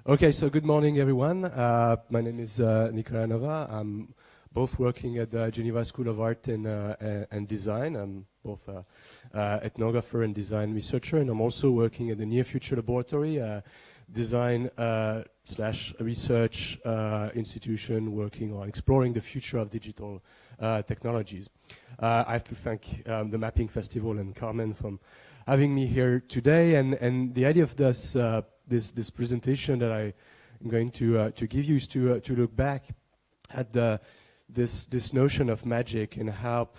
Okay, so good morning, everyone. My name is Nicolas Nova. I'm both working at the Geneva School of Art and Design. I'm both ethnographer and design researcher, and I'm also working at the Near Future Laboratory, design slash research institution working on exploring the future of digital technologies. I have to thank the Mapping Festival and Carmen for having me here today, and the idea of this this presentation that I'm going to give you is to look back at this notion of magic and how,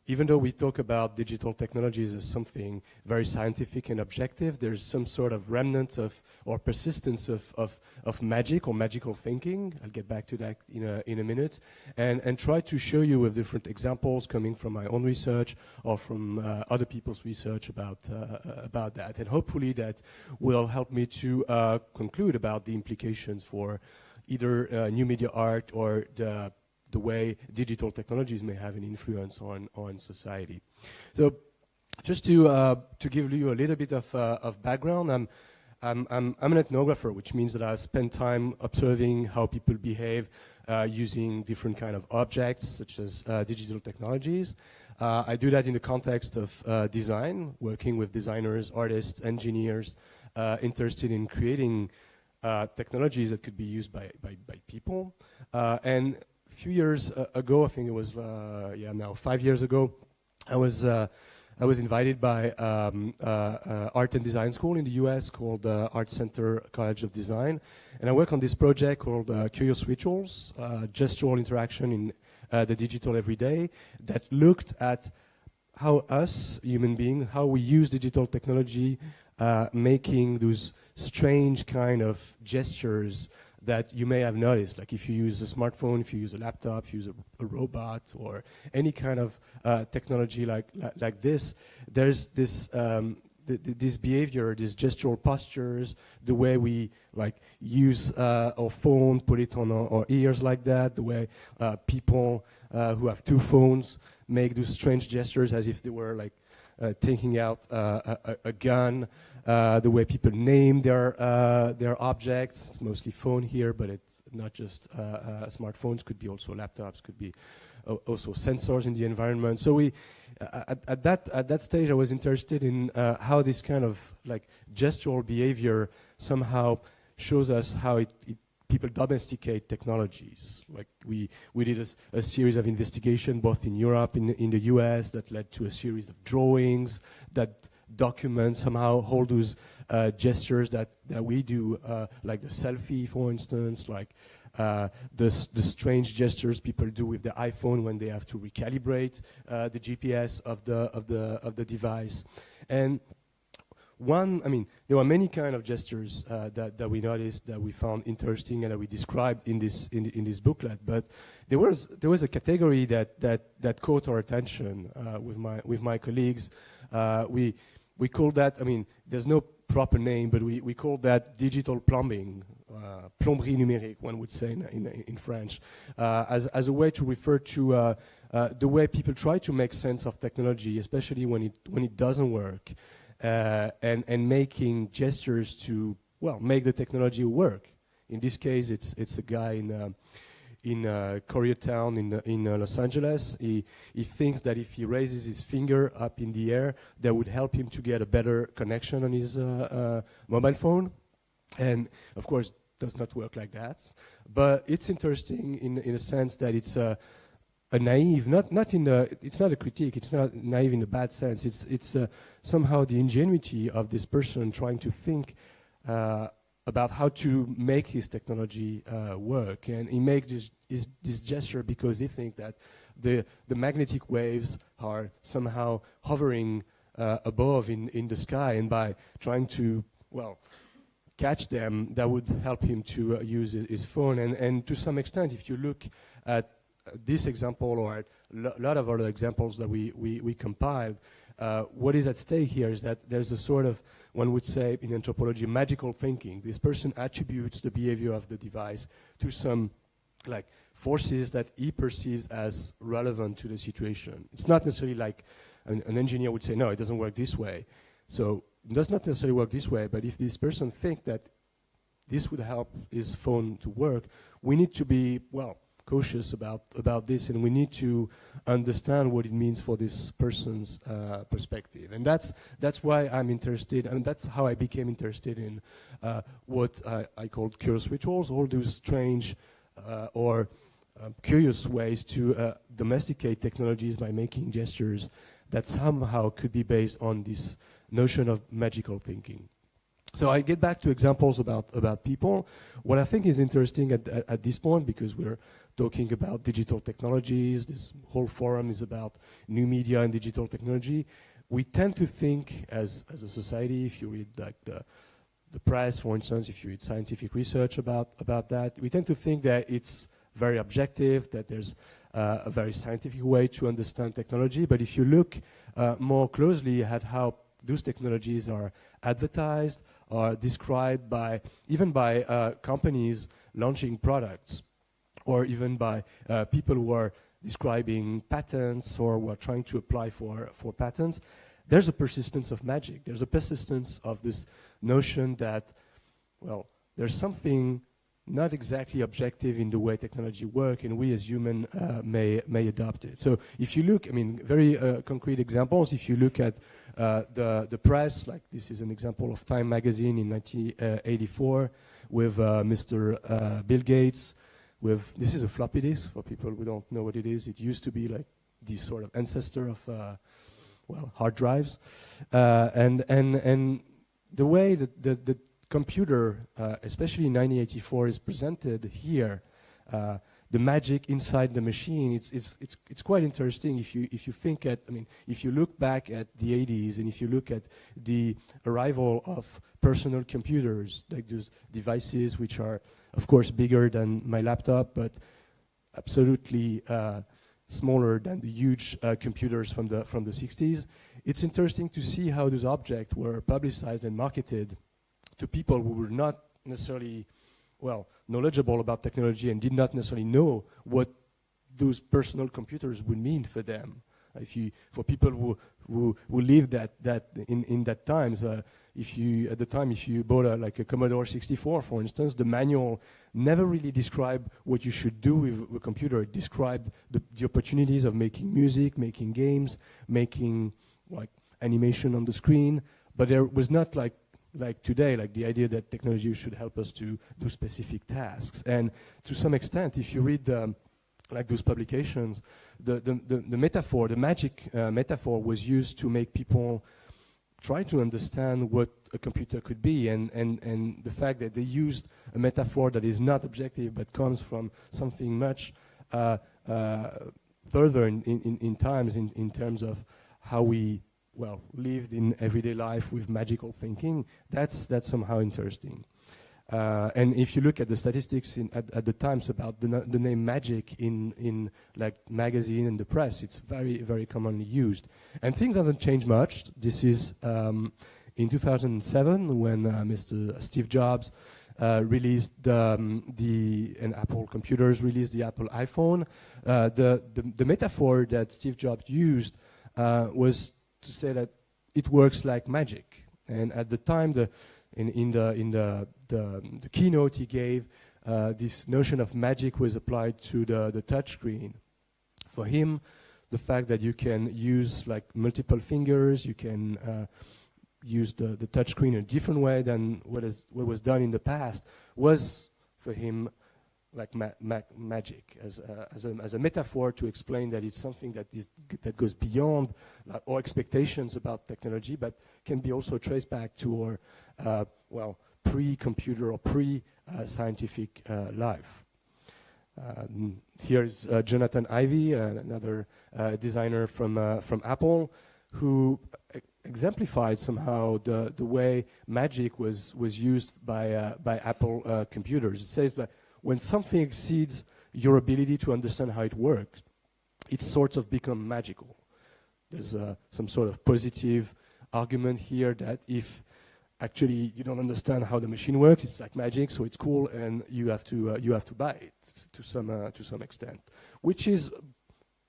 even though we talk about digital technologies as something very scientific and objective, there's some sort of remnant of or persistence of magic or magical thinking. I'll get back to that in a minute, and try to show you with different examples coming from my own research or from other people's research about that, and hopefully that will help me to conclude about the implications for either new media art or the way digital technologies may have an influence on society. So, just to give you a little bit of background, I'm an ethnographer, which means that I spend time observing how people behave using different kind of objects, such as digital technologies. I do that in the context of design, working with designers, artists, engineers, interested in creating technologies that could be used by people. And a few years ago, I think it was now 5 years ago, I was invited by art and design school in the US called Art Center College of Design, and I work on this project called Curious Rituals, gestural interaction in the digital everyday, that looked at how us, human beings, how we use digital technology, making those strange kind of gestures that you may have noticed, like if you use a smartphone, if you use a laptop, if you use a robot, or any kind of technology like this, there's this this behavior, these gestural postures, the way we like use our phone, put it on our ears like that, the way people who have two phones make those strange gestures as if they were like taking out a gun, the way people name their objects. It's mostly phone here, but it's not just smartphones. Could be also laptops. Could be also sensors in the environment. So we, at that stage, I was interested in how this kind of like gestural behavior somehow shows us how people domesticate technologies. Like we did a series of investigation both in Europe, in the US, that led to a series of drawings that document somehow all those gestures that we do, like the selfie, for instance, like the strange gestures people do with the iPhone when they have to recalibrate the GPS of the device. And there were many kind of gestures that we noticed, that we found interesting, and that we described in this booklet. But there was a category that caught our attention with my colleagues. We called that, there's no proper name, but we called that digital plumbing, plomberie numérique, one would say in French, as a way to refer to the way people try to make sense of technology, especially when it doesn't work. And making gestures to, well, make the technology work. In this case, it's a guy in Koreatown in Los Angeles. He thinks that if he raises his finger up in the air, that would help him to get a better connection on his mobile phone. And of course, it does not work like that. But it's interesting in a sense that it's a naive, it's not a critique, it's not naive in a bad sense, it's somehow the ingenuity of this person trying to think about how to make his technology work. And he makes this gesture because he thinks that the magnetic waves are somehow hovering above in the sky, and by trying to, well, catch them, that would help him to use his phone. And to some extent, if you look at this example or a lot of other examples that we compiled, what is at stake here is that there's a sort of, one would say in anthropology, magical thinking. This person attributes the behavior of the device to some like forces that he perceives as relevant to the situation. It's not necessarily like an engineer would say, no, it doesn't work this way. So it does not necessarily work this way, but if this person thinks that this would help his phone to work, we need to be, well, cautious about this, and we need to understand what it means for this person's perspective. And that's why I'm interested, and that's how I became interested in what I called curious rituals, all those strange or curious ways to domesticate technologies by making gestures that somehow could be based on this notion of magical thinking. So I get back to examples about people. What I think is interesting at this point, because we're talking about digital technologies, this whole forum is about new media and digital technology, we tend to think as a society, if you read like the press, for instance, if you read scientific research about that, we tend to think that it's very objective, that there's a very scientific way to understand technology. But if you look more closely at how those technologies are advertised, are described by, even by companies launching products, or even by people who are describing patents or who are trying to apply for patents, there's a persistence of magic. There's a persistence of this notion that, well, there's something not exactly objective in the way technology works, and we as humans may adopt it. So if you look, I mean, very concrete examples, if you look at the press, like this is an example of Time magazine in 1984 with Mr. Bill Gates, with, this is a floppy disk for people who don't know what it is. It used to be like the sort of ancestor of, well, hard drives. And the way that the computer, especially in 1984, is presented here, the magic inside the machine, it's quite interesting if you think at, I mean, if you look back at the 80s and if you look at the arrival of personal computers, like those devices which are, of course, bigger than my laptop, but absolutely smaller than the huge computers from the 60s. It's interesting to see how those objects were publicized and marketed to people who were not necessarily, well, knowledgeable about technology and did not necessarily know what those personal computers would mean for them. For people who lived that in that times, if you bought like a Commodore 64, for instance, the manual never really described what you should do with a computer. It described the opportunities of making music, making games, making like animation on the screen, but there was not like today, like the idea that technology should help us to do specific tasks. And to some extent, if you read like those publications, the metaphor, the magic metaphor was used to make people try to understand what a computer could be, and the fact that they used a metaphor that is not objective but comes from something much further in times in terms of how we, well, lived in everyday life with magical thinking, that's somehow interesting. And if you look at the statistics at the times about the name magic in like magazine and the press, it's very, very commonly used. And things haven't changed much. This is in 2007 when Mr. Steve Jobs released and Apple computers released the Apple iPhone. The metaphor that Steve Jobs used was to say that it works like magic. And at the time, in the keynote he gave, this notion of magic was applied to the touch screen. For him, the fact that you can use like multiple fingers, you can use the touch screen in a different way than what was done in the past, was for him like magic as a metaphor to explain that it's something that goes beyond our expectations about technology, but can be also traced back to our well, pre-computer or pre-scientific life. Here is Jonathan Ivey, another designer from Apple, who exemplified somehow the way magic was used by Apple computers. It says that when something exceeds your ability to understand how it works, it sort of becomes magical. There's some sort of positive argument here that if actually you don't understand how the machine works, it's like magic, so it's cool, and you have to buy it to some extent. Which is,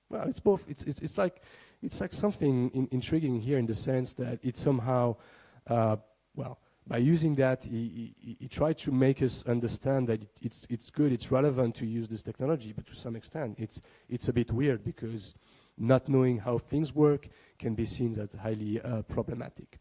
well, it's both. It's like something intriguing here in the sense that it somehow, well, by using that, he tried to make us understand that it's good, it's relevant to use this technology, but to some extent, it's a bit weird because not knowing how things work can be seen as highly problematic.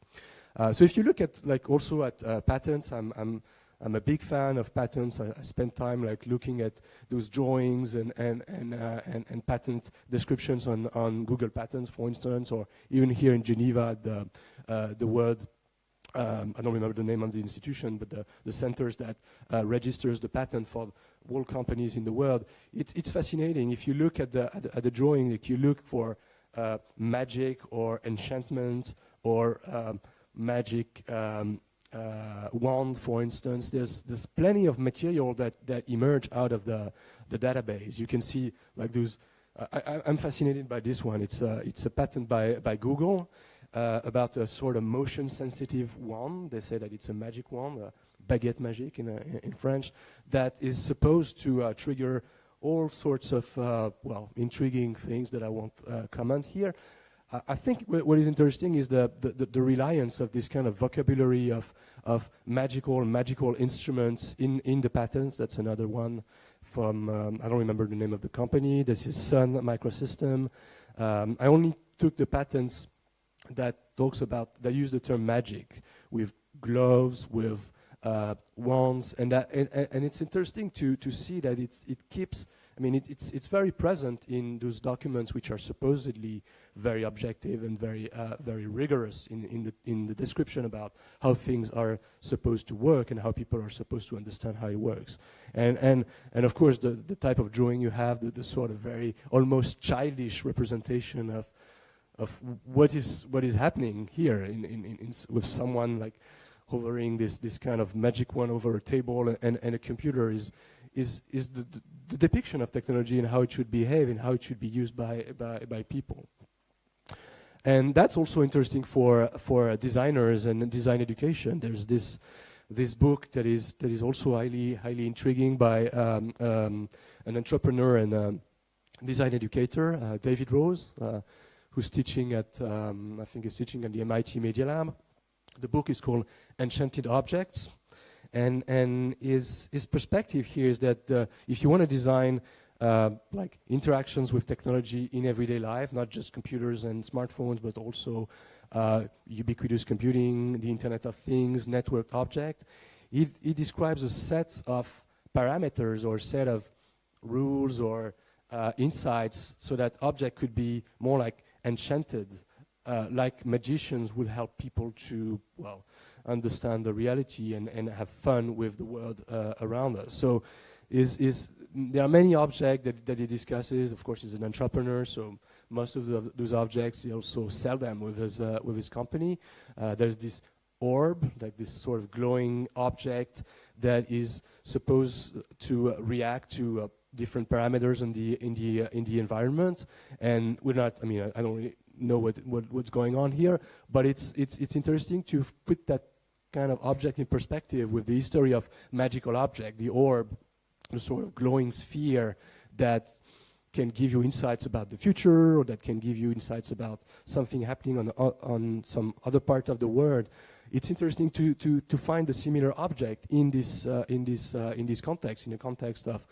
So if you look at also at patents, I'm a big fan of patents. I spend time looking at those drawings and patent descriptions on Google Patents, for instance, or even here in Geneva, the word. I don't remember the name of the institution, but the centers that registers the patent for all companies in the world. It's fascinating. If you look at the drawing, you look for magic or enchantment or magic wand, for instance. There's plenty of material that emerge out of the database. You can see those. I'm fascinated by this one. It's a patent by Google. About a sort of motion-sensitive wand. They say that it's a magic wand, baguette magique in French, that is supposed to trigger all sorts of, intriguing things that I won't comment here. I think what is interesting is the reliance of this kind of vocabulary of magical instruments in the patents. That's another one from, I don't remember the name of the company. This is Sun Microsystem. I only took the patents that use the term magic with gloves, with wands, and it's interesting to see that it keeps. I mean, it's very present in those documents which are supposedly very objective and very rigorous in the description about how things are supposed to work and how people are supposed to understand how it works. And of course the type of drawing you have, the sort of very almost childish representation of what is happening here with someone hovering this kind of magic one over a table and a computer is the depiction of technology and how it should behave and how it should be used by people. And that's also interesting for designers and design education. There's this book that is also highly intriguing by an entrepreneur and a design educator, David Rose. Who's teaching at, I think he's teaching at the MIT Media Lab. The book is called Enchanted Objects. And his perspective here is that if you want to design interactions with technology in everyday life, not just computers and smartphones, but also ubiquitous computing, the Internet of Things, networked object, he describes a set of parameters or set of rules or insights so that object could be more like enchanted, like magicians would help people to, understand the reality and have fun with the world around us. So there are many objects that he discusses. Of course, he's an entrepreneur, so most of those objects, he also sell them with his company. There's this orb, like this sort of glowing object that is supposed to react to different parameters in the environment, and we're not. I mean, I don't really know what's going on here, but it's interesting to put that kind of object in perspective with the history of magical object, the orb, the sort of glowing sphere that can give you insights about the future, or that can give you insights about something happening on some other part of the world. It's interesting to find a similar object in this context, in the context of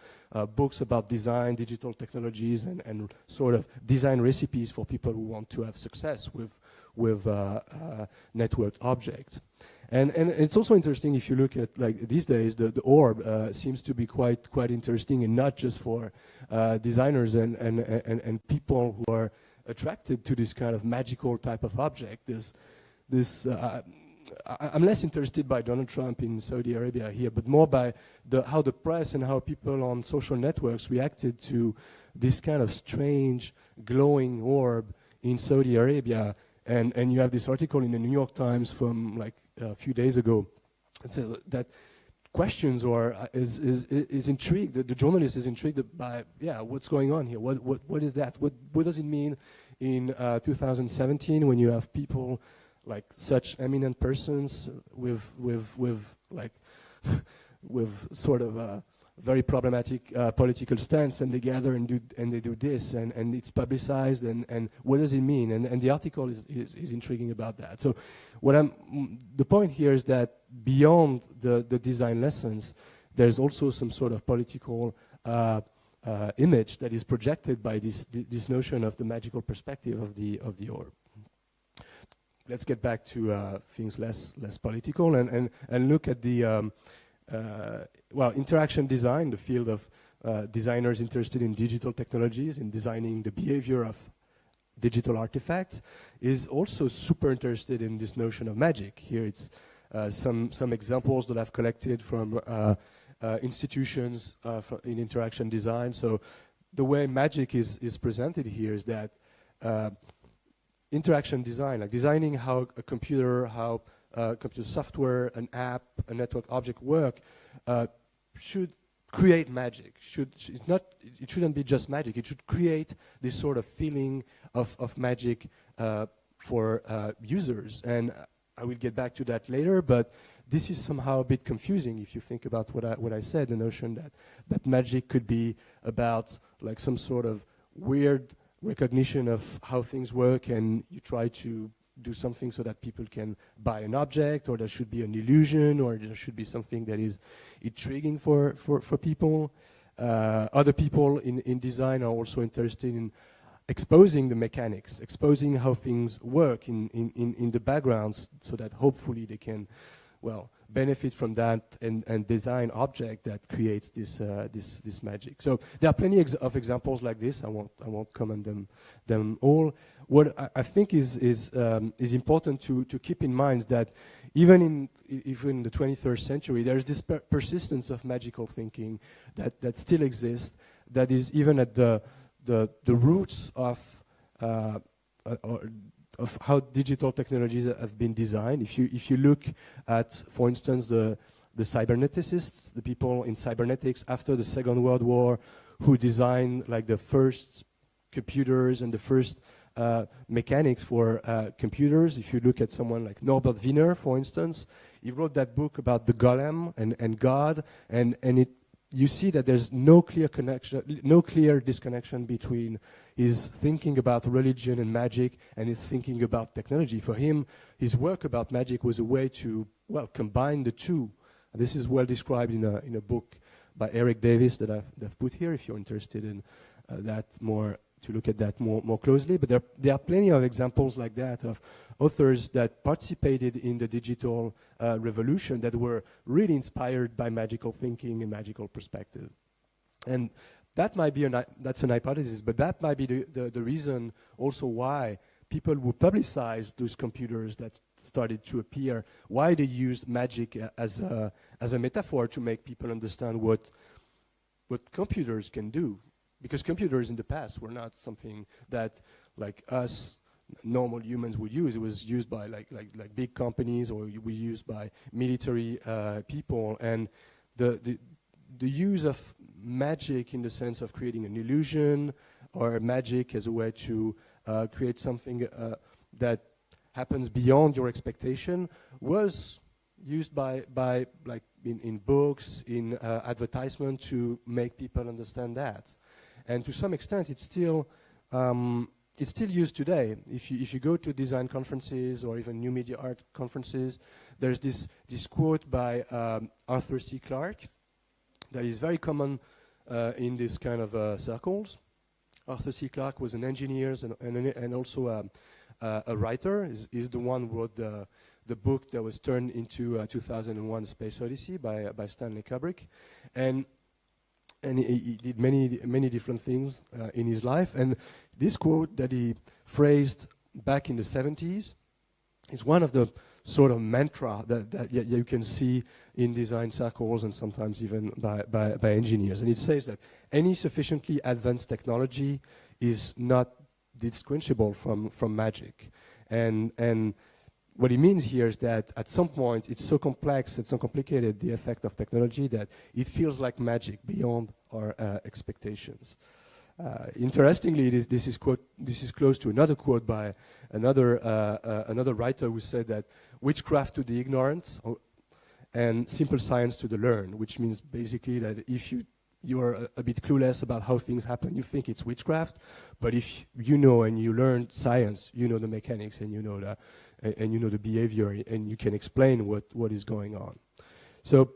books about design, digital technologies, and sort of design recipes for people who want to have success with networked objects. And it's also interesting if you look at these days, the orb seems to be quite interesting, and not just for designers and people who are attracted to this kind of magical type of object. I'm less interested by Donald Trump in Saudi Arabia here, but more by how the press and how people on social networks reacted to this kind of strange glowing orb in Saudi Arabia. And you have this article in the New York Times from a few days ago that says that questions or is intrigued. The journalist is intrigued by what's going on here. What is that? What does it mean in 2017 when you have people like such eminent persons with sort of very problematic political stance, and they gather and they do this, and it's publicized, and what does it mean? And the article is intriguing about that. So the point here is that beyond the design lessons, there's also some sort of political image that is projected by this notion of the magical perspective of the orb. Let's get back to things less political and look at the interaction design, the field of designers interested in digital technologies, in designing the behavior of digital artifacts, is also super interested in this notion of magic. Here it's some examples that I've collected from institutions in interaction design. So the way magic is presented here is that interaction design, like designing how a computer, how computer software, an app, a network object work, should create magic. It shouldn't be just magic. It should create this sort of feeling of magic for users. And I will get back to that later, but this is somehow a bit confusing if you think about what I said, the notion that magic could be about like some sort of weird recognition of how things work, and you try to do something so that people can buy an object, or there should be an illusion, or there should be something that is intriguing for people. Other people in design are also interested in exposing the mechanics, exposing how things work in the backgrounds, so that hopefully they can, benefit from that and design object that creates this magic. So there are plenty of examples like this. I won't comment them all. What I think is important to keep in mind is that even in the 21st century, there is this persistence of magical thinking that still exists, that is even at the roots of how digital technologies have been designed. If you look at, for instance, the cyberneticists, the people in cybernetics after the Second World War, who designed like the first computers and the first mechanics for computers. If you look at someone like Norbert Wiener, for instance, he wrote that book about the golem and God, and you see that there's no clear connection, no clear disconnection between his thinking about religion and magic and his thinking about technology. For him, his work about magic was a way to, combine the two. This is well described in a book by Eric Davis that I've put here, if you're interested in that more, to look at that more closely. But there are plenty of examples like that of authors that participated in the digital revolution that were really inspired by magical thinking and magical perspective. And that might be that's an hypothesis, but that might be the reason also why people who publicized those computers that started to appear, why they used magic as a metaphor to make people understand what computers can do. Because computers in the past were not something that, like us, normal humans would use. It was used by like big companies, or it was used by military people. And the use of magic in the sense of creating an illusion, or magic as a way to create something that happens beyond your expectation, was used by like in books, in advertisement, to make people understand that. And to some extent, it's still used today. If you go to design conferences or even new media art conferences, there's this quote by Arthur C. Clarke that is very common in this kind of circles. Arthur C. Clarke was an engineer and also a writer. He's the one who wrote the book that was turned into 2001: Space Odyssey by Stanley Kubrick, and he did many different things in his life. And this quote that he phrased back in the 70s is one of the sort of mantra that you can see in design circles and sometimes even by engineers. And it says that any sufficiently advanced technology is not distinguishable from magic. And what he means here is that at some point it's so complex and so complicated, the effect of technology, that it feels like magic beyond our expectations. Interestingly, this is close to another quote by another writer who said that witchcraft to the ignorant, and simple science to the learn, which means basically that if you're a bit clueless about how things happen, you think it's witchcraft, but if you know and you learn science, you know the mechanics and you know the behavior, and you can explain what is going on. So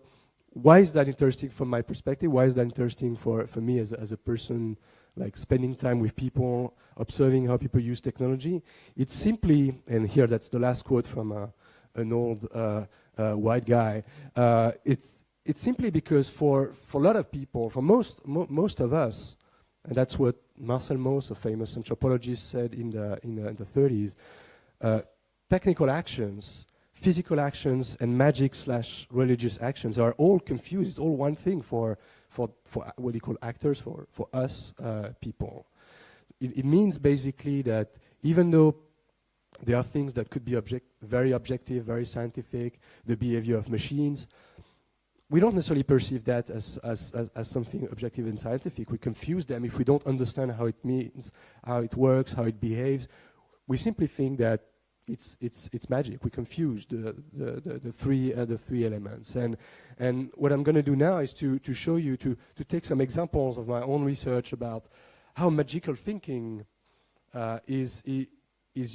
why is that interesting from my perspective? Why is that interesting for me as a person, like spending time with people, observing how people use technology? It's simply, and here that's the last quote from an old white guy, it's simply because for a lot of people, for most of us, and that's what Marcel Mauss, a famous anthropologist, said in the 30s, technical actions, physical actions, and magic/religious actions are all confused. It's all one thing for what you call actors, for us people. It means basically that even though there are things that could be very objective, very scientific, the behavior of machines, we don't necessarily perceive that as something objective and scientific. We confuse them if we don't understand how it means, how it works, how it behaves. We simply think that it's magic. We confuse the three elements. And what I'm going to do now is to show you, to take some examples of my own research about how magical thinking is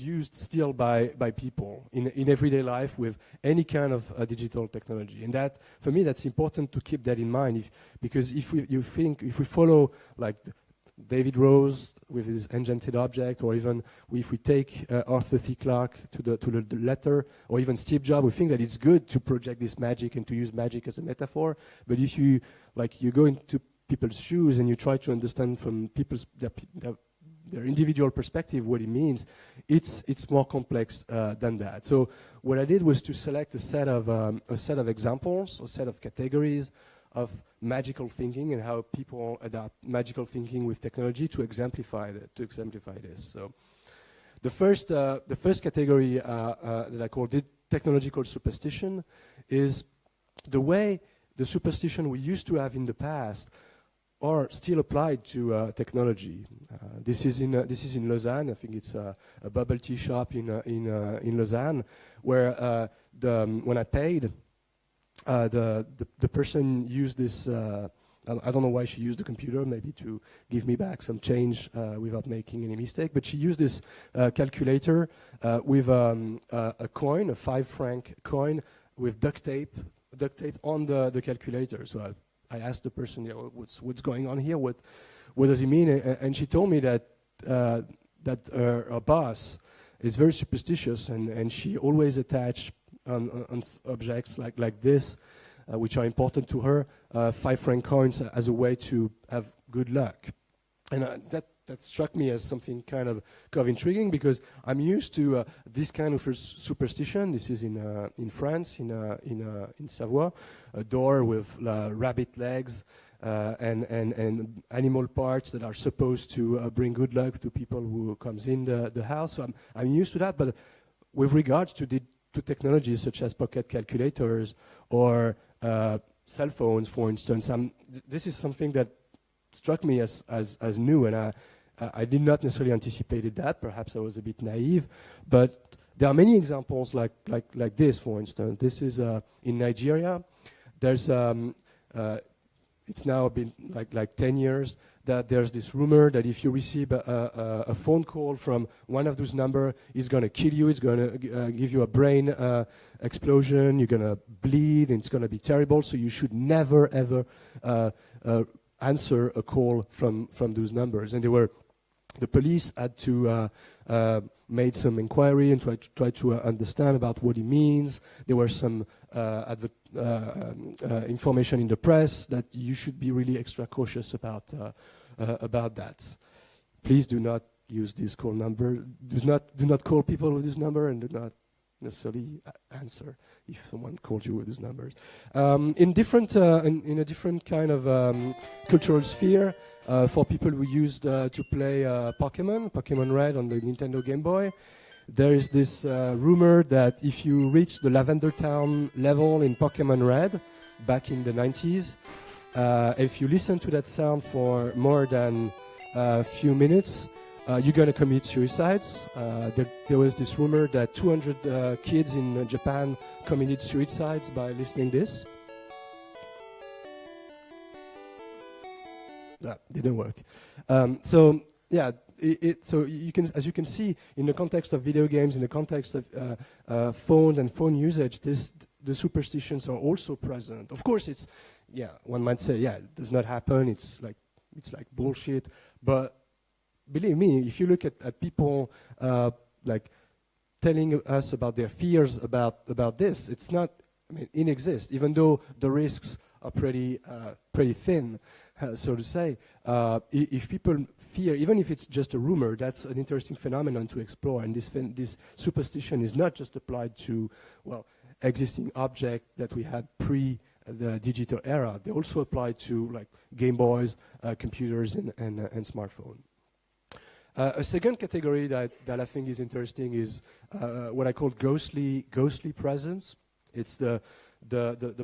used still by people in everyday life with any kind of digital technology. And that, for me, that's important to keep that in mind, because if we follow like David Rose with his enchanted object, or even if we take Arthur C. Clarke to the letter, or even Steve Jobs, we think that it's good to project this magic and to use magic as a metaphor. But if you go into people's shoes and you try to understand from their individual perspective what it means, it's more complex than that. So what I did was to select a set of examples, a set of categories of magical thinking and how people adapt magical thinking with technology to exemplify this. So the first category that I call technological superstition is the way the superstition we used to have in the past are still applied to technology. This is in Lausanne. I think it's a bubble tea shop in Lausanne, where when I paid, the person used this. I don't know why she used the computer, maybe to give me back some change without making any mistake. But she used this calculator with a coin, a 5 franc coin, with duct tape on the calculator. So I asked the person, what's going on here? What does it mean? And she told me that her boss is very superstitious, and she always attach on objects like this, which are important to her, 5 franc coins as a way to have good luck. And that struck me as something kind of intriguing, because I'm used to this kind of superstition. This is in France, in Savoie, a door with rabbit legs and animal parts that are supposed to bring good luck to people who comes in the house. So I'm used to that. But with regards to technologies such as pocket calculators or cell phones, for instance, this is something that struck me as new, and I did not necessarily anticipate that. Perhaps I was a bit naive, but there are many examples like this. For instance, this is in Nigeria. There's it's now been like 10 years that there's this rumor that if you receive a phone call from one of those numbers, it's going to kill you. It's going to give you a brain explosion. You're going to bleed, and it's going to be terrible. So you should never ever answer a call from those numbers. And the police had to made some inquiry and try to understand about what it means. There were some information in the press that you should be really extra cautious about that. Please do not use this call number. Do not call people with this number, and do not necessarily answer if someone calls you with these numbers. In a different kind of cultural sphere, for people who used to play Pokemon Red on the Nintendo Game Boy, there is this rumor that if you reach the Lavender Town level in Pokemon Red back in the 90s, if you listen to that sound for more than a few minutes, you're going to commit suicides. There was this rumor that 200 kids in Japan committed suicides by listening this. That didn't work. So yeah, so you can, as you can see, in the context of video games, in the context of phones and phone usage, the superstitions are also present. Of course, it's, yeah, one might say, yeah, it does not happen. It's like bullshit. But believe me, if you look at people like telling us about their fears about this, it's not, I mean, it exists, even though the risks are pretty thin, so to say. If people fear, even if it's just a rumor, that's an interesting phenomenon to explore. And this superstition is not just applied to, well, existing objects that we had pre the digital era. They also apply to like Game Boys, computers, and smartphones. A second category that I think is interesting is what I call ghostly presence. It's the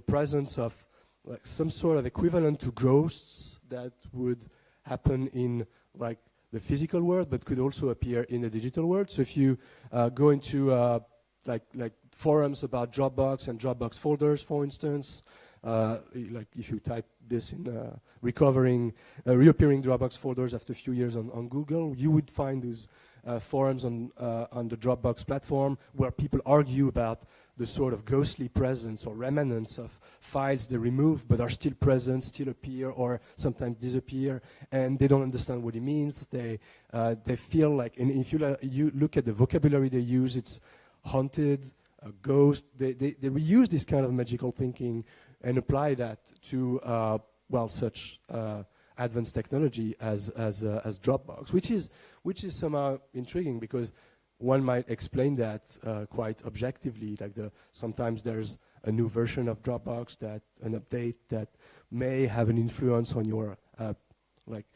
presence of like some sort of equivalent to ghosts that would happen in like the physical world, but could also appear in the digital world. So if you go into like forums about Dropbox and Dropbox folders, for instance, like if you type this in reappearing Dropbox folders after a few years on Google, you would find those forums on the Dropbox platform where people argue about the sort of ghostly presence or remnants of files they remove but are still present, still appear, or sometimes disappear, and they don't understand what it means. They feel like, and if you look at the vocabulary they use, it's haunted, ghost. They reuse this kind of magical thinking and apply that to well, such advanced technology as Dropbox, which is somehow intriguing, because one might explain that quite objectively. Like sometimes there's a new version of Dropbox, an update that may have an influence on your like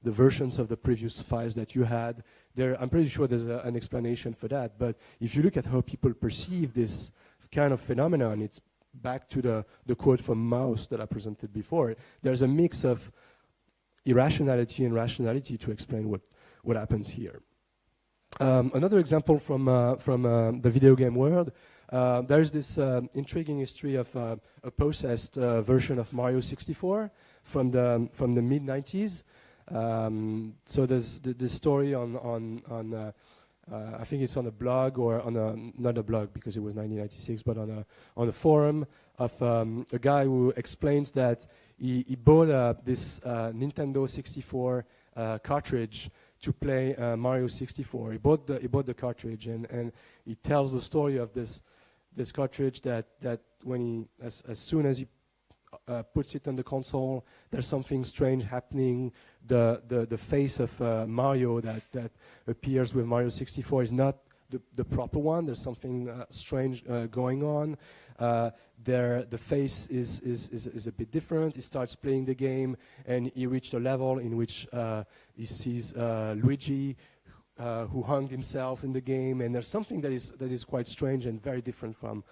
the versions of the previous files that you had. I'm pretty sure there's an explanation for that. But if you look at how people perceive this kind of phenomenon, it's back to the quote from Maus that I presented before. There's a mix of irrationality and rationality to explain what happens here. Another example from the video game world, there's this intriguing history of a possessed version of Mario 64 from the mid-90s. So there's this story on I think it's on a blog, or on not a blog because it was 1996, but on a forum of a guy who explains that he bought this Nintendo 64 cartridge to play Mario 64. He bought the cartridge, and he tells the story of this cartridge that when as soon as he puts it on the console, there's something strange happening. The face of Mario that appears with Mario 64 is not the proper one. There's something strange going on. The face is a bit different. He starts playing the game, and he reached a level in which he sees Luigi, who hung himself in the game, and there's something that is quite strange and very different from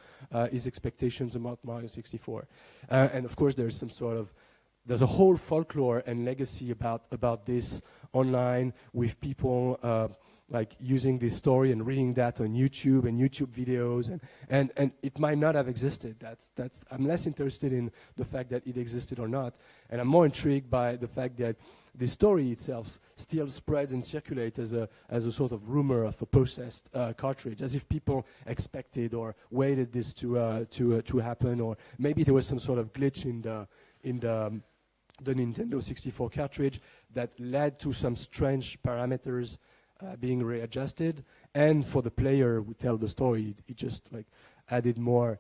his expectations about Mario 64. And of course, there's a whole folklore and legacy about this online, with people like using this story and reading that on YouTube and YouTube videos, and it might not have existed. I'm less interested in the fact that it existed or not, and I'm more intrigued by the fact that the story itself still spreads and circulates as a sort of rumor of a possessed cartridge, as if people expected or waited this to happen, or maybe there was some sort of glitch in the Nintendo 64 cartridge that led to some strange parameters being readjusted, and for the player who tell the story, it just like added more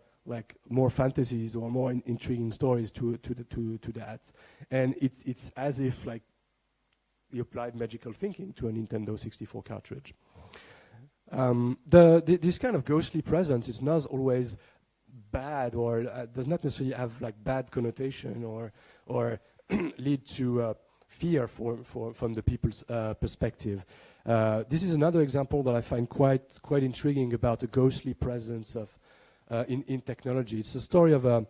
fantasies or more intriguing stories to that, and it's as if like he applied magical thinking to a Nintendo 64 cartridge. This kind of ghostly presence is not always bad, or does not necessarily have like bad connotation or lead to fear from the people's perspective. This is another example that I find quite intriguing about the ghostly presence of in technology. It's a story of a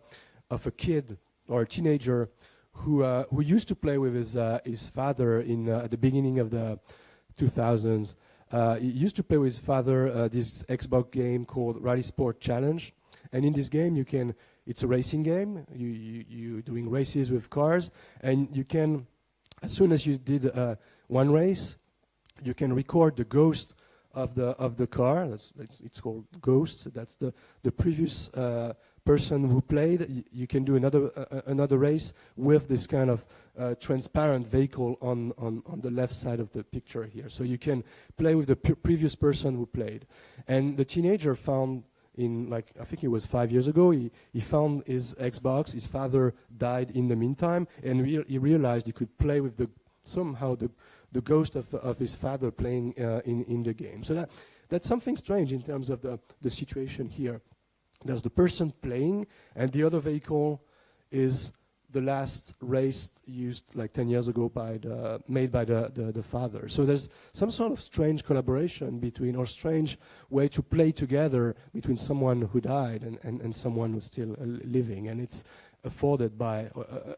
kid or a teenager who used to play with his father at the beginning of the 2000s. He used to play with his father this Xbox game called Rally Sport Challenge, and in this game it's a racing game. You're doing races with cars, and you can, as soon as you did one race, you can record the ghost of the car. It's called ghosts. That's the previous person who played. You can do another race with this kind of transparent vehicle on the left side of the picture here. So you can play with the previous person who played. And the teenager found, I think it was 5 years ago, he found his Xbox. His father died in the meantime, and he realized he could play with somehow the ghost of his father playing in the game. So that's something strange in terms of the situation here. There's the person playing, and the other vehicle is the last race used like 10 years ago made by the father. So there's some sort of strange collaboration or strange way to play together between someone who died and someone who's still living, and it's afforded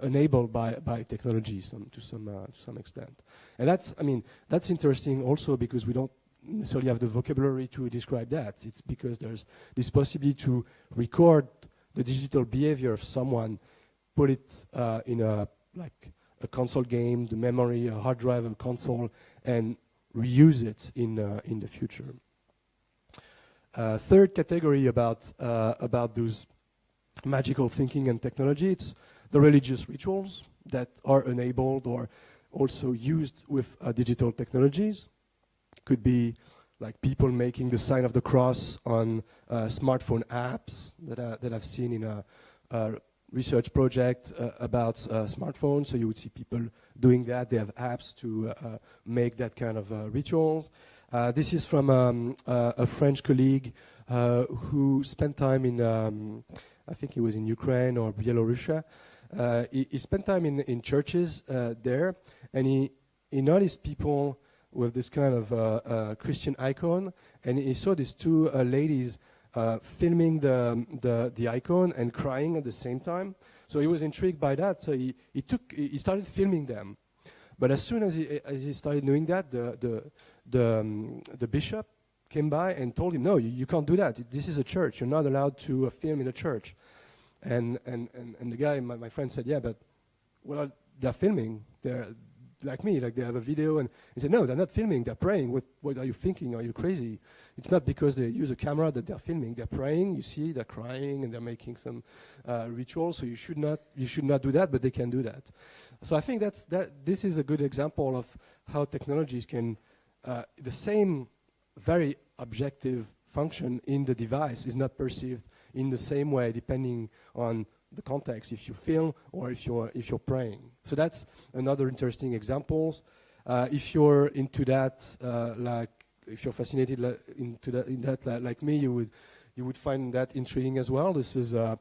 enabled by technology to some extent. And that's interesting also because we don't necessarily have the vocabulary to describe that. It's because there's this possibility to record the digital behavior of someone, put it in a console game, the memory, a hard drive, a console, and reuse it in the future. Third category about those magical thinking and technology, it's the religious rituals that are enabled or also used with digital technologies. Could be like people making the sign of the cross on smartphone apps that I've seen in a research project about smartphones. So you would see people doing that. They have apps to make that kind of rituals. This is from a French colleague who spent time in, I think he was in Ukraine or Belarus. He spent time in churches there, and he noticed people with this kind of Christian icon, and he saw these two ladies filming the icon and crying at the same time. So he was intrigued by that. So he started filming them. But as soon as he started doing that, the bishop came by and told him, no, you can't do that. This is a church. You're not allowed to film in a church. And the guy, my friend, said, yeah, but well, they're filming. They're like me, like they have a video. And he said, no, they're not filming. They're praying. What are you thinking? Are you crazy? It's not because they use a camera that they're filming. They're praying. You see, they're crying and they're making some rituals. So you should not do that, but they can do that. So I think this is a good example of how technologies can the same very objective function in the device is not perceived in the same way depending on the context, if you film or if you're praying. So that's another interesting examples. If you're into that, if you're fascinated in that like me, you would find that intriguing as well. This is a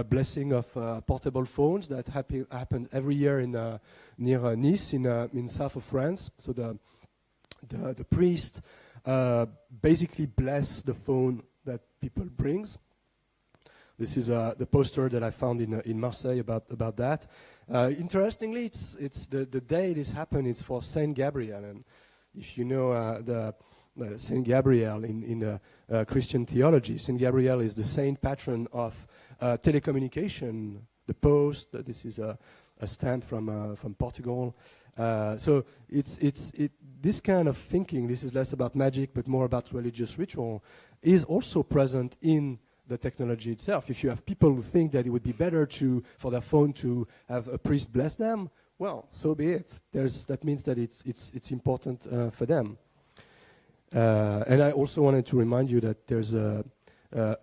blessing of portable phones that happens every year near Nice in south of France. So the priest basically bless the phone that people brings. This is the poster that I found in Marseille about that. Interestingly, it's the day this happened. It's for Saint Gabriel, and if you know the Saint Gabriel in Christian theology, Saint Gabriel is the saint patron of telecommunication, the post. This is a stamp from Portugal. So this kind of thinking. This is less about magic, but more about religious ritual, is also present in the technology itself. If you have people who think that it would be better for their phone to have a priest bless them, well, so be it. That means that it's important for them. And I also wanted to remind you that there's a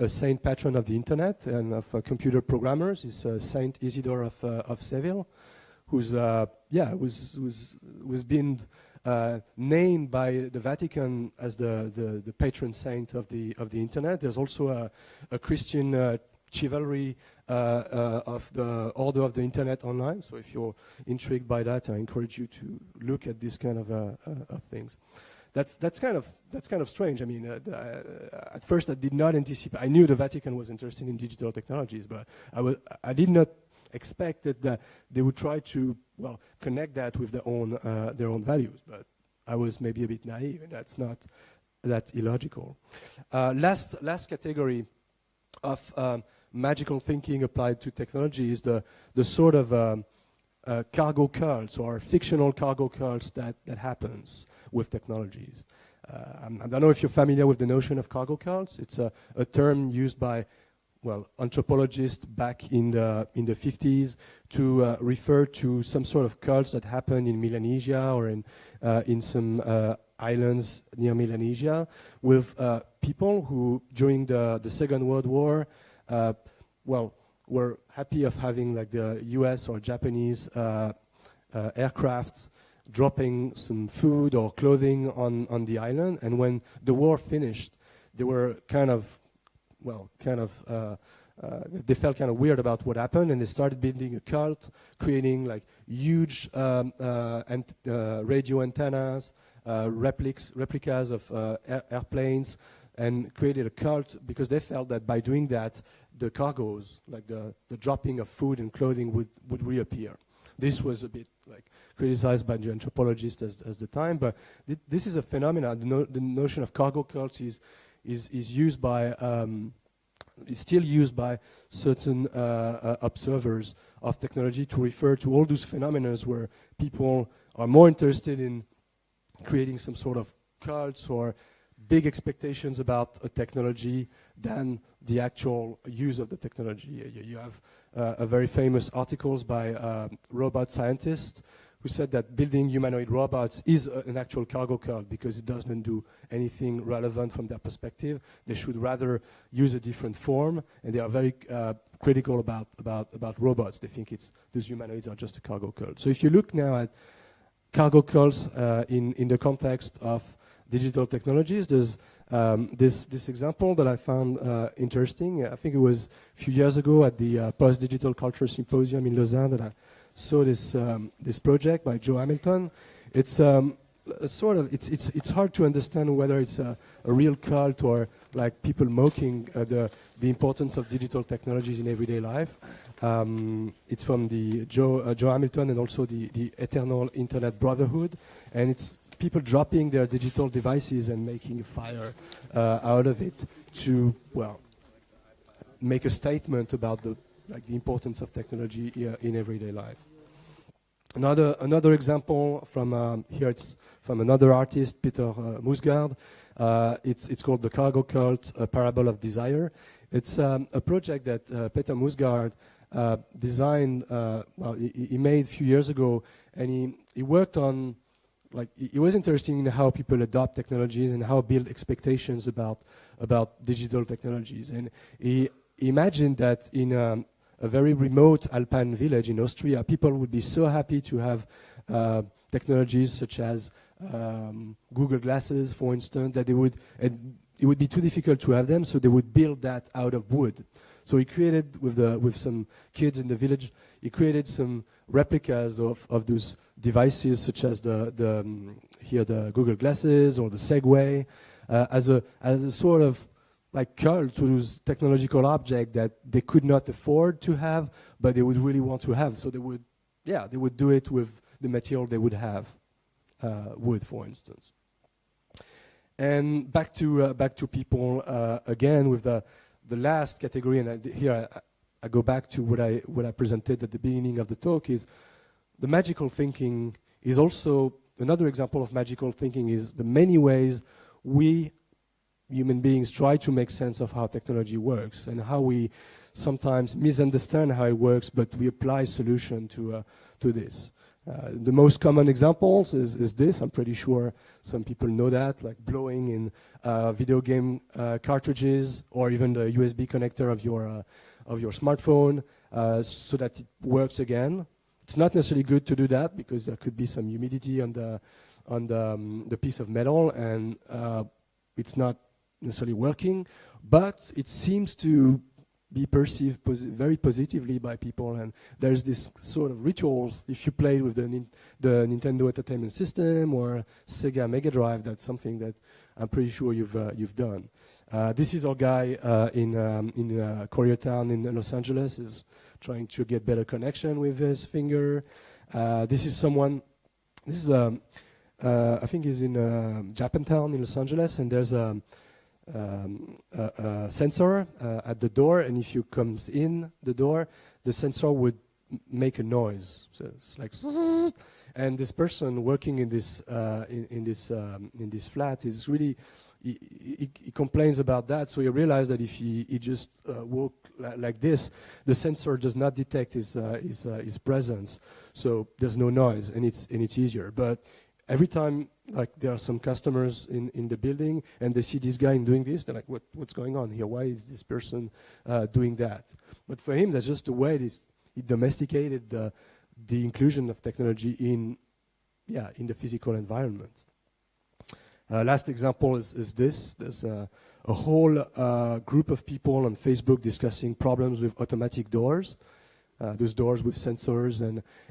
saint patron of the internet and of computer programmers. Is Saint Isidore of Seville, who's been named by the Vatican as the patron saint of the internet. There's also a Christian chivalry of the Order of the Internet Online. So if you're intrigued by that, I encourage you to look at this kind of things. That's kind of strange. I mean, at first I did not anticipate. I knew the Vatican was interested in digital technologies, but I did not expect that they would try to connect that with their own values. But I was maybe a bit naive, and that's not that illogical. Last category of magical thinking applied to technology is the sort of cargo cults or fictional cargo cults that happens with technologies. I don't know if you're familiar with the notion of cargo cults. It's a term used by, well, anthropologists back in the 50s to refer to some sort of cults that happen in Melanesia or in some islands near Melanesia with people who, during the Second World War, well, were happy of having like the US or Japanese aircraft dropping some food or clothing on the island. And when the war finished, they were they felt kind of weird about what happened, and they started building a cult, creating like huge radio antennas, replicas of airplanes, and created a cult because they felt that by doing that, the cargoes, like the dropping of food and clothing, would reappear. This was a bit like criticized by the anthropologists as the time, but this is a phenomenon. The notion of cargo cults is used by is still used by certain observers of technology to refer to all those phenomena where people are more interested in creating some sort of cults or big expectations about a technology than the actual use of the technology. You have a very famous articles by robot scientists who said that building humanoid robots is an actual cargo cult because it doesn't do anything relevant from their perspective. They should rather use a different form, and they are very critical about robots. They think those humanoids are just a cargo cult. So if you look now at cargo cults in the context of digital technologies, there's this example that I found interesting. I think it was a few years ago at the Post-Digital Culture Symposium in Lausanne that I saw this project by Joe Hamilton. It's it's hard to understand whether it's a real cult or like people mocking the importance of digital technologies in everyday life. It's from the Joe Hamilton and also the Eternal Internet Brotherhood, and it's people dropping their digital devices and making a fire out of it to, well, make a statement about the importance of technology in everyday life. Another example from here, it's from another artist, Peter Musgaard. It's called The Cargo Cult, A Parable of Desire. It's a project that Peter Musgaard designed, he made a few years ago, and he worked on, it was interesting in how people adopt technologies and how build expectations about digital technologies. And he imagined that in a very remote alpine village in Austria, people would be so happy to have technologies such as Google Glasses, for instance, that it would be too difficult to have them, so they would build that out of wood. So he created, with some kids in the village, he created some replicas of those devices, such as the Google Glasses or the Segway, as a sort of like cult to those technological objects that they could not afford to have, but they would really want to have. So they would do it with the material they would have, wood, for instance. And back to people again with the last category, and here I go back to what I presented at the beginning of the talk. Is the magical thinking is also another example of magical thinking is the many ways we human beings try to make sense of how technology works and how we sometimes misunderstand how it works, but we apply solution to this. The most common examples is this. I'm pretty sure some people know that, like blowing in video game cartridges or even the USB connector of your smartphone so that it works again. It's not necessarily good to do that because there could be some humidity on the piece of metal, and it's not necessarily working, but it seems to be perceived very positively by people, and there's this sort of rituals. If you play with the Nintendo Entertainment System or Sega Mega Drive, that's something that I'm pretty sure you've done. This is our guy in Koreatown in Los Angeles, is trying to get better connection with his finger. This is someone. This is I think he's in Japantown in Los Angeles, and there's a sensor at the door, and if you comes in the door, the sensor would make a noise. So it's like, and this person working in this in this flat is really he complains about that. So he realized that if he just walk like this, the sensor does not detect his presence. So there's no noise, and it's easier. But every time, like, there are some customers in the building, and they see this guy doing this, they're like, what's going on here? Why is this person doing that? But for him, that's just the way he domesticated the inclusion of technology in the physical environment. Last example is this. There's a whole group of people on Facebook discussing problems with automatic doors. Those doors with sensors,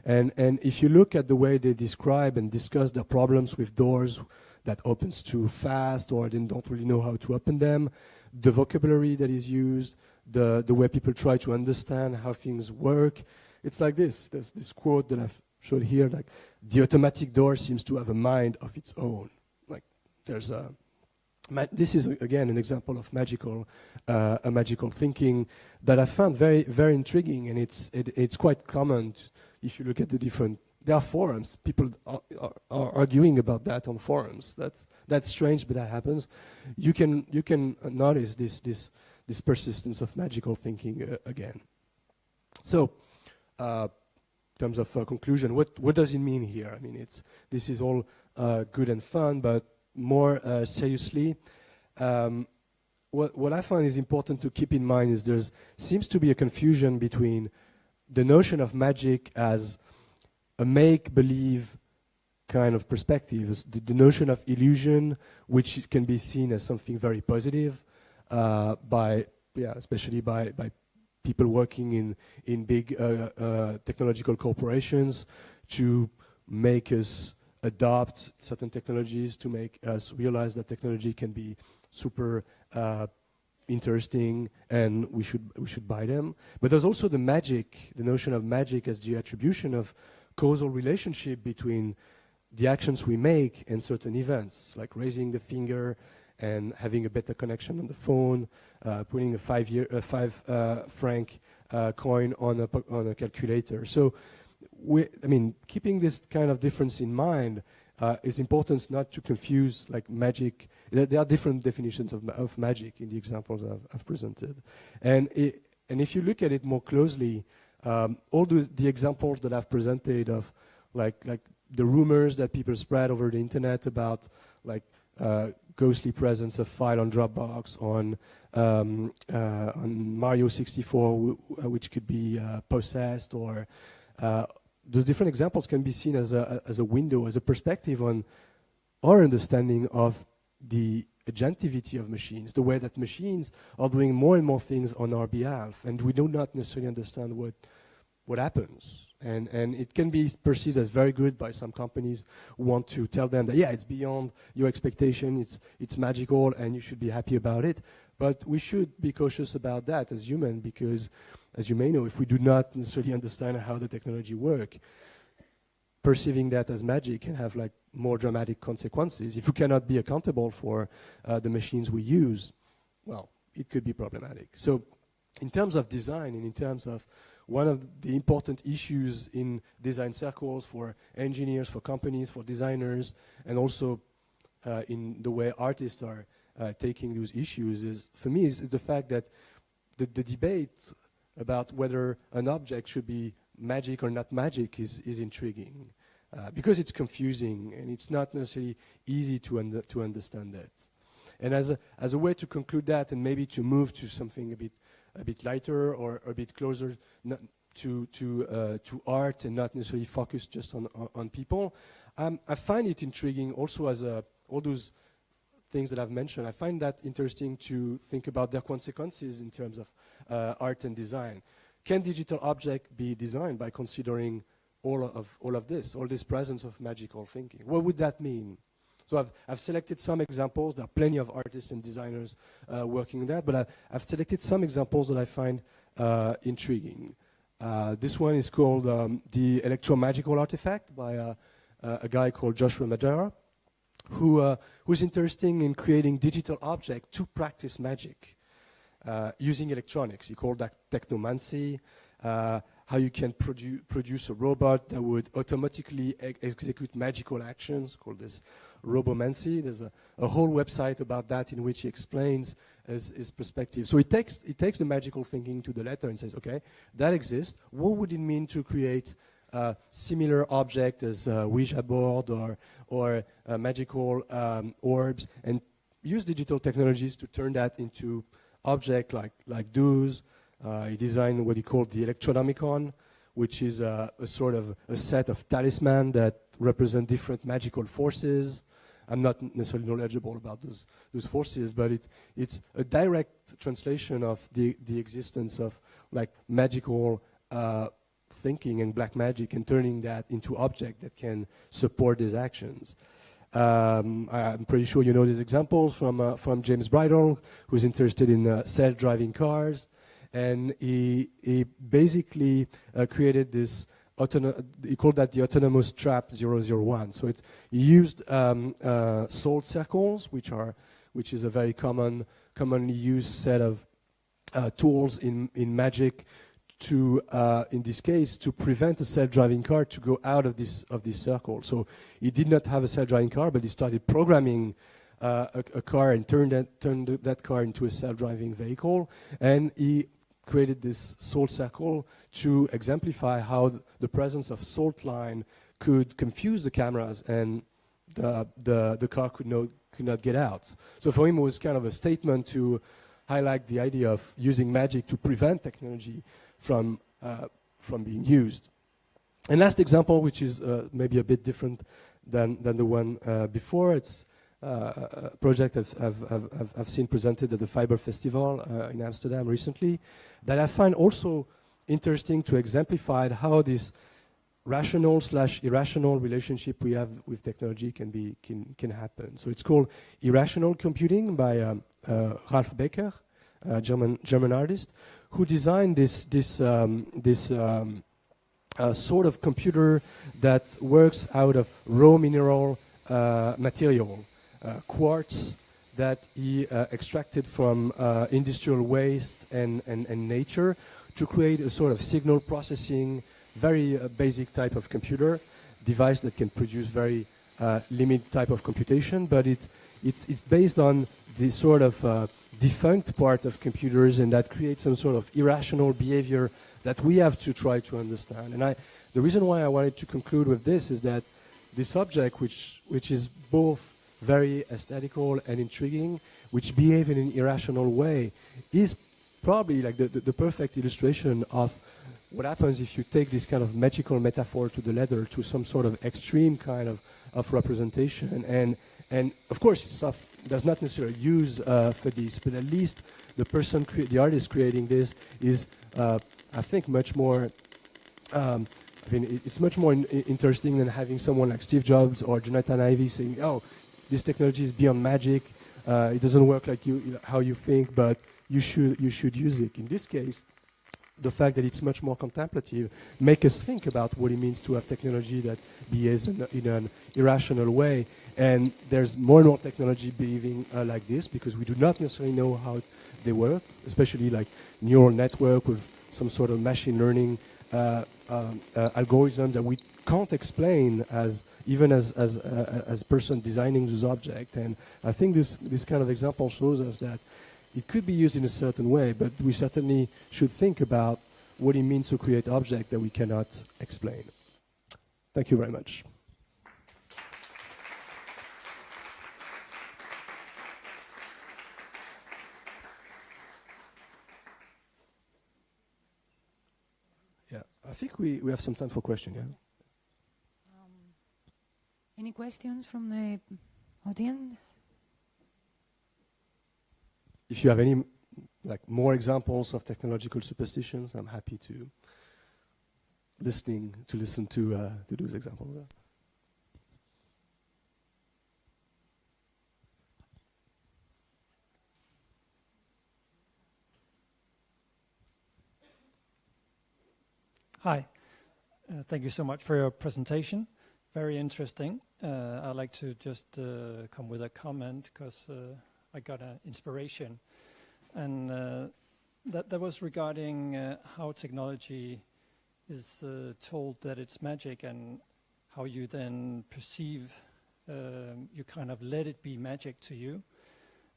and if you look at the way they describe and discuss the problems with doors that opens too fast or they don't really know how to open them, the vocabulary that is used, the way people try to understand how things work, it's like this. There's this quote that I've showed here, like, the automatic door seems to have a mind of its own. Like, there's a this is again an example of magical thinking that I found very, very intriguing, and it's quite common if you look at the different. There are forums. People are arguing about that on forums. That's strange, but that happens. You can notice this persistence of magical thinking again. So, in terms of conclusion, what does it mean here? I mean, this is all good and fun, but more seriously, what I find is important to keep in mind is there seems to be a confusion between the notion of magic as a make-believe kind of perspective, the notion of illusion, which can be seen as something very positive especially by people working in big technological corporations to make us adopt certain technologies, to make us realize that technology can be super interesting and we should buy them. But there's also the notion of magic as the attribution of causal relationship between the actions we make and certain events, like raising the finger and having a better connection on the phone, putting a 5 franc coin on a calculator. So, keeping this kind of difference in mind is important, not to confuse like magic. There are different definitions of magic in the examples I've presented, and if you look at it more closely, all the examples that I've presented of like the rumors that people spread over the internet about like ghostly presence of file on Dropbox, on Mario 64, which could be possessed, or those different examples can be seen as a window, as a perspective on our understanding of the agentivity of machines, the way that machines are doing more and more things on our behalf, and we do not necessarily understand what happens. And it can be perceived as very good by some companies who want to tell them that, it's beyond your expectation, it's magical, and you should be happy about it. But we should be cautious about that as human, because, as you may know, if we do not necessarily understand how the technology works, perceiving that as magic can have like more dramatic consequences. If we cannot be accountable for the machines we use, well, it could be problematic. So in terms of design and in terms of one of the important issues in design circles for engineers, for companies, for designers, and also in the way artists are taking those issues is the fact that the debate about whether an object should be magic or not magic is intriguing, because it's confusing and it's not necessarily easy to understand that. And as a way to conclude that, and maybe to move to something a bit lighter or a bit closer to art and not necessarily focus just on people, I find it intriguing also as all those things that I've mentioned. I find that interesting to think about their consequences in terms of art and design. Can digital object be designed by considering all of this presence of magical thinking? What would that mean? So I've selected some examples. There are plenty of artists and designers working on that, but I've selected some examples that I find intriguing. This one is called the Electromagical Artifact by a guy called Joshua Madara. who's interested in creating digital objects to practice magic using electronics. He called that technomancy. How you can produce a robot that would automatically execute magical actions, called this robomancy. There's a whole website about that in which he explains his perspective. So he takes the magical thinking to the letter and says, okay, that exists. What would it mean to create a similar object as a Ouija board or magical orbs, and use digital technologies to turn that into object like doos. He designed what he called the Electronomicon, which is a sort of a set of talisman that represent different magical forces. I'm not necessarily knowledgeable about those forces, but it's a direct translation of the existence of like magical thinking and black magic, and turning that into object that can support these actions. I'm pretty sure you know these examples from James Bridle, who's interested in self-driving cars. And he basically created this, he called that the autonomous trap 001. So he used salt circles, which is a very commonly used set of tools in magic to, in this case, to prevent a self-driving car to go out of this circle. So he did not have a self-driving car, but he started programming a car and turned that car into a self-driving vehicle. And he created this salt circle to exemplify how the presence of salt line could confuse the cameras, and the car could not get out. So for him, it was kind of a statement to highlight the idea of using magic to prevent technology from being used. And last example, which is maybe a bit different than the one before, it's a project I've seen presented at the Fiber Festival in Amsterdam recently, that I find also interesting to exemplify how this rational/irrational relationship we have with technology can happen. So it's called Irrational Computing by Ralph Becker, a German artist, who designed this sort of computer that works out of raw mineral material. Quartz that he extracted from industrial waste and nature to create a sort of signal processing, very basic type of computer device that can produce very limited type of computation, but it's based on the sort of defunct part of computers, and that creates some sort of irrational behavior that we have to try to understand. And the reason why I wanted to conclude with this is that this object, which is both very aesthetical and intriguing, which behave in an irrational way, is probably like the perfect illustration of what happens if you take this kind of magical metaphor to the letter, to some sort of extreme kind of representation. And of course, stuff does not necessarily use for this, but at least the artist creating this is, I think, much more. It's much more interesting than having someone like Steve Jobs or Jonathan Ive saying, "Oh, this technology is beyond magic. It doesn't work like how you think, but you should use it." In this case, the fact that it's much more contemplative make us think about what it means to have technology that behaves in an irrational way. And there's more and more technology behaving like this, because we do not necessarily know how they work, especially like neural network with some sort of machine learning algorithms that we can't explain as person designing this object. And I think this kind of example shows us that it could be used in a certain way, but we certainly should think about what it means to create objects that we cannot explain. Thank you very much. Yeah, I think we have some time for questions, yeah? Any questions from the audience? If you have any more examples of technological superstitions, I'm happy to listen to those examples. Hi, thank you so much for your presentation. Very interesting. I'd like to just come with a comment because I got an inspiration. And that was regarding how technology is told that it's magic and how you then perceive, you kind of let it be magic to you.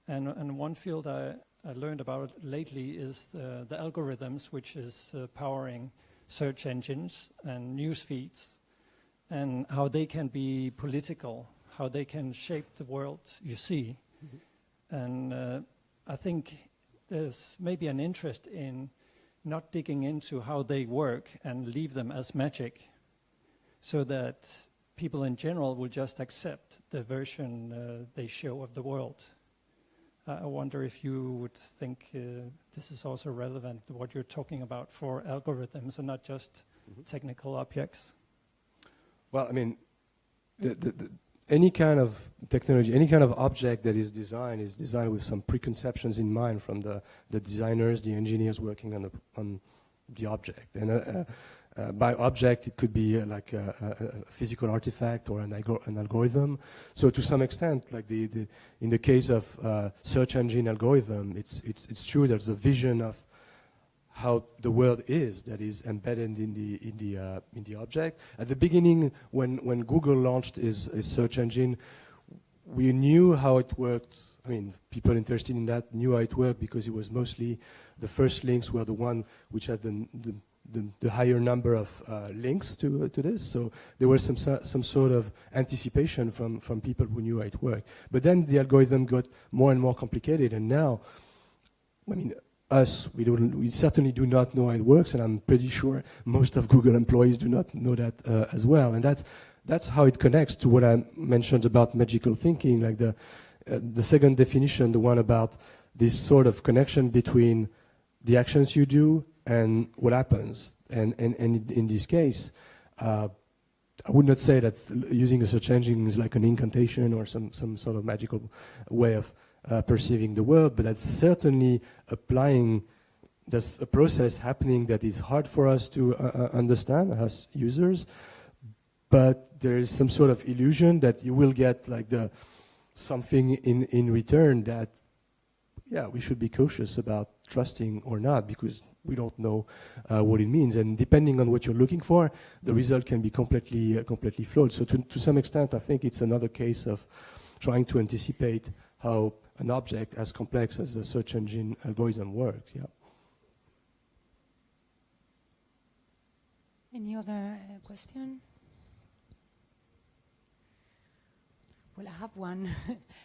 And one field I learned about lately is the algorithms, which is powering search engines and news feeds, and how they can be political, how they can shape the world you see. Mm-hmm. And I think there's maybe an interest in not digging into how they work and leave them as magic, so that people in general will just accept the version they show of the world. I wonder if you would think this is also relevant, what you're talking about, for algorithms and not just technical objects. Well, I mean, any kind of technology, any kind of object that is designed with some preconceptions in mind from the designers, the engineers working on the object. And by object, it could be like a physical artifact or an algorithm. So to some extent, like in the case of search engine algorithm, it's true there's a vision of how the world is that is embedded in the object. At the beginning, when Google launched its search engine, we knew how it worked. I mean, people interested in that knew how it worked because it was mostly the first links were the one which had the higher number of links to this. So there was some sort of anticipation from people who knew how it worked. But then the algorithm got more and more complicated, and now, I mean, we certainly do not know how it works, and I'm pretty sure most of Google employees do not know that as well. And that's how it connects to what I mentioned about magical thinking, like the second definition, the one about this sort of connection between the actions you do and what happens. And in this case, I would not say that using a search engine is like an incantation or some sort of magical way of perceiving the world, but that's certainly applying. There's a process happening that is hard for us to understand as users, but there is some sort of illusion that you will get like something in return that, yeah, we should be cautious about trusting or not, because we don't know what it means, and depending on what you're looking for, the result can be completely flawed. So to some extent, I think it's another case of trying to anticipate how an object as complex as a search engine algorithm works. Yeah. Any other question? Well, I have one.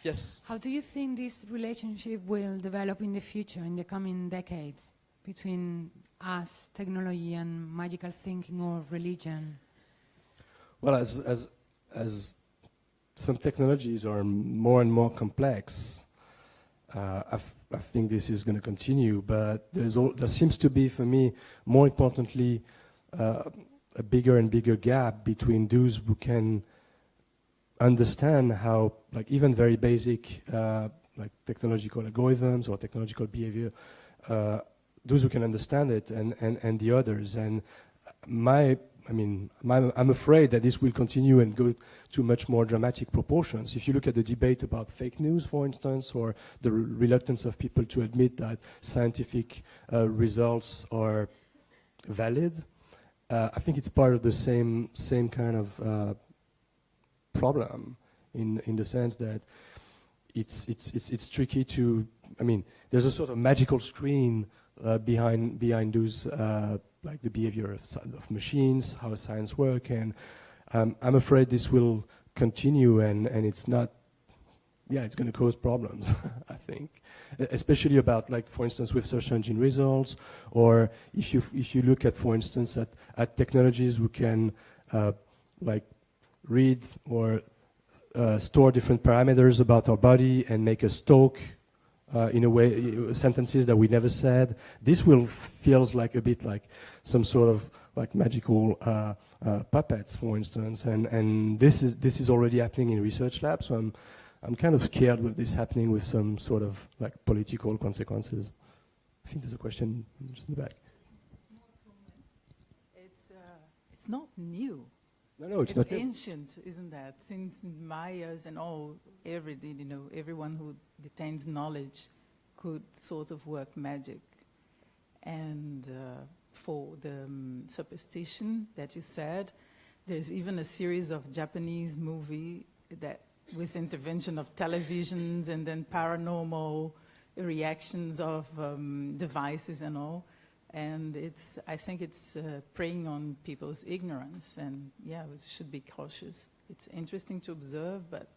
Yes. How do you think this relationship will develop in the future, in the coming decades, between us, technology, and magical thinking or religion? Well, as some technologies are more and more complex, I think this is going to continue. But there seems to be, for me, more importantly, a bigger and bigger gap between those who can understand how, like, even very basic like technological algorithms or technological behavior, those who can understand it, and the others. And I'm afraid that this will continue and go to much more dramatic proportions. If you look at the debate about fake news, for instance, or the reluctance of people to admit that scientific results are valid, I think it's part of the same kind of problem, in the sense that it's tricky to. I mean, there's a sort of magical screen behind those. Like the behavior of machines, how science works, and I'm afraid this will continue, and it's not, it's going to cause problems, I think, especially about, like, for instance, with search engine results, or if you look at, for instance, at technologies who can like read or store different parameters about our body and make us talk. In a way, sentences that we never said. This feels like a bit like some sort of like magical puppets, for instance, and this is already happening in research labs. So I'm kind of scared with this happening with some sort of like political consequences. I think there's a question just in the back. It's not new. No, it's It's not. ancient, isn't that? Since Mayas and all, everyone who detains knowledge could sort of work magic. And for the superstition that you said, there's even a series of Japanese movie that with intervention of televisions and then paranormal reactions of devices and all. And I think it's preying on people's ignorance. And yeah, we should be cautious. It's interesting to observe, but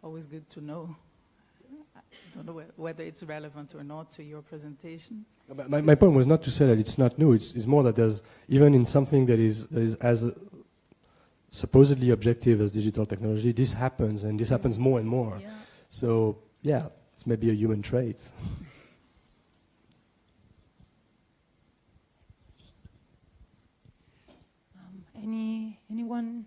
always good to know. I don't know whether it's relevant or not to your presentation. My point was not to say that it's not new. It's more that there's, even in something that is as supposedly objective as digital technology, this happens, and this happens more and more. Yeah. So yeah, it's maybe a human trait. Anyone?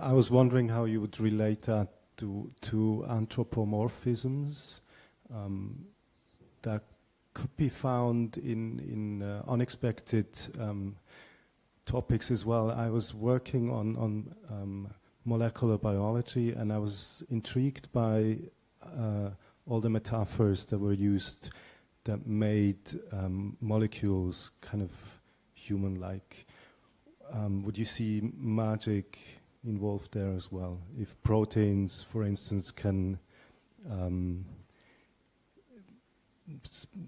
I was wondering how you would relate that to anthropomorphisms that could be found in unexpected topics as well. I was working on molecular biology, and I was intrigued by all the metaphors that were used that made molecules kind of human-like. Would you see magic involved there as well? If proteins, for instance, can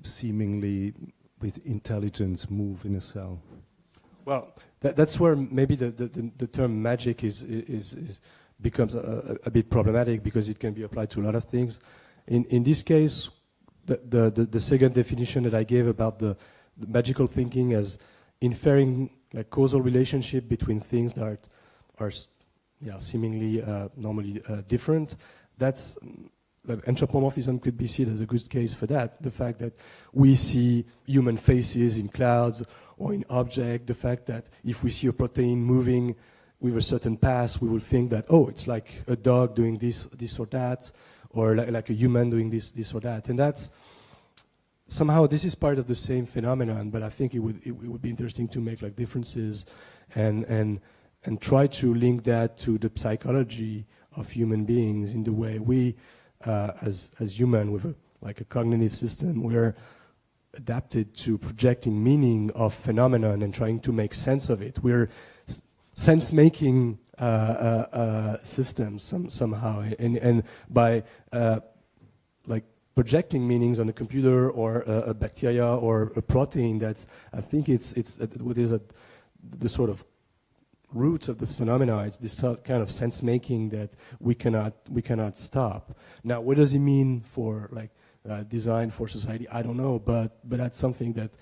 seemingly with intelligence move in a cell? Well, that's where maybe the term magic becomes a bit problematic, because it can be applied to a lot of things. In this case, the second definition that I gave about the magical thinking as inferring like causal relationship between things that are seemingly normally different. That's anthropomorphism could be seen as a good case for that. The fact that we see human faces in clouds or in objects, the fact that if we see a protein moving with a certain path, we will think that, oh, it's like a dog doing this or that, or like a human doing this or that. And that's somehow, this is part of the same phenomenon, but I think it would be interesting to make like differences and try to link that to the psychology of human beings in the way we, as human with a cognitive system, we're adapted to projecting meaning of phenomenon and trying to make sense of it. We're sense-making systems somehow, and by like projecting meanings on a computer or a bacteria or a protein, that's, I think it's what is the sort of roots of this phenomena. It's this kind of sense-making that we cannot stop. Now, what does it mean for like design for society? I don't know, but that's something that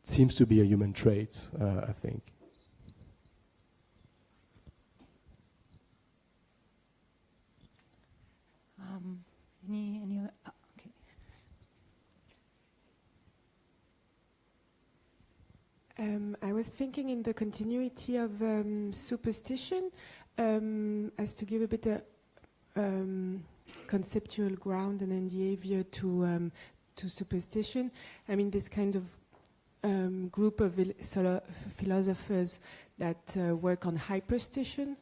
seems to be a human trait, I think. Any other? Okay. I was thinking in the continuity of superstition, as to give a bit of conceptual ground and behavior to superstition. I mean, this kind of group of philosophers that work on hyperstition,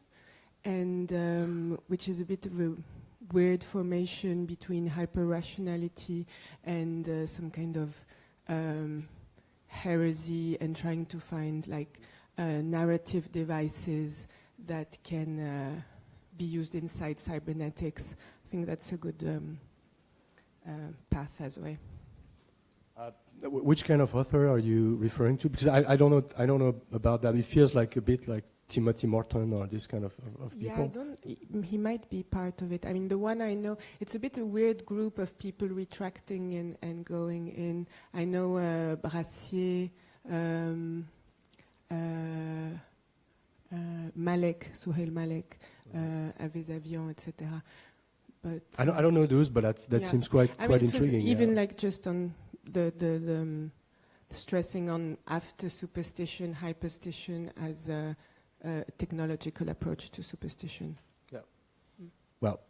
and which is a bit of a weird formation between hyper-rationality and some kind of heresy, and trying to find like narrative devices that can be used inside cybernetics. I think that's a good path as well. Which kind of author are you referring to? Because I don't know about that. It feels like a bit like Timothy Morton or this kind of people. Yeah, he might be part of it. I mean, the one I know, it's a bit a weird group of people retracting and going in. I know Brassier, Malek, Suhail Malek, Avec Avion, etc. But I don't know those, but that seems quite intriguing. Even like just on the stressing on after superstition, hyperstition as a technological approach to superstition. Yeah. Well,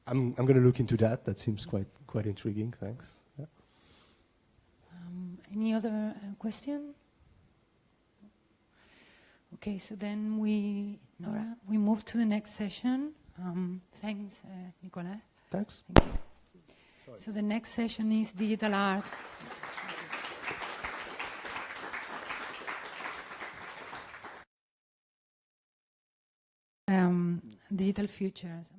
I'm going to look into that. That seems quite intriguing. Thanks. Yeah. Any other question? Okay, so then we move to the next session. Thanks, Nicolas. Thanks. Thank you. So the next session is digital art. Digital futures.